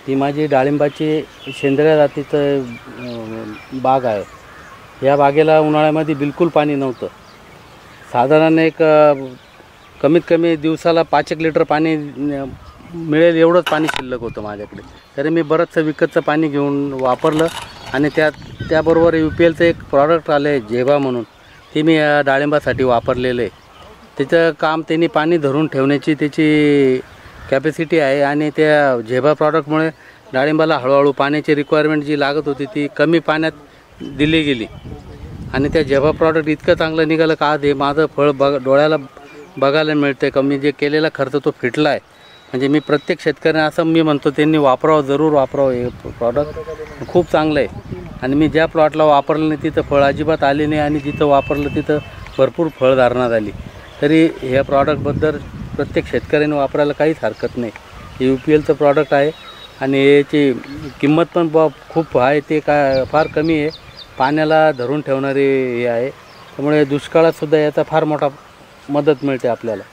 ही माझी डाळिंबाची सेंद्रिय जातीचं बाग आहे। या बागेला उन्हाळ्यामध्ये बिलकुल पाणी नव्हतं। साधारण एक कमीत कमी दिवसाला 5 लिटर पाणी मिळेल एवढंच पाणी शिल्लक होतं माझ्याकडे। तरी मी बरंचसं विकतचं पाणी घेऊन वापरलं आणि त्याबरोबर UPLचं एक प्रॉडक्ट आलं आहे झेबा म्हणून, ते मी या डाळिंबासाठी वापरलेलं आहे। त्याचं काम त्यांनी पाणी धरून ठेवण्याची त्याची कॅपॅसिटी आहे आणि त्या झेबा प्रॉडक्टमुळे डाळिंबाला हळूहळू पाण्याची रिक्वायरमेंट जी लागत होती ती कमी पाण्यात दिली गेली आणि त्या झेबा प्रॉडक्ट इतकं चांगलं निघालं का आज हे माझं फळ डोळ्याला बघायला मिळतं का मी जे केलेला खर्च तो फिटला आहे। म्हणजे मी प्रत्येक शेतकऱ्यांना असं मी म्हणतो त्यांनी वापरावं, जरूर वापरावं। हे प्रॉडक्ट खूप चांगलं आहे आणि मी ज्या प्लॉटला वापरलं नाही तिथं फळ अजिबात आले नाही आणि जिथं वापरलं तिथं भरपूर फळधारणा झाली। तरी ह्या प्रॉडक्टबद्दल प्रत्येक शेतकऱ्याने वापरायला काहीच हरकत नाही। हे UPLचं प्रॉडक्ट आहे आणि याची किंमत पण खूप आहे, ते फार कमी आहे, पाण्याला धरून ठेवणारे हे आहे। त्यामुळे दुष्काळातसुद्धा याचा फार मोठा मदत मिळते आपल्याला।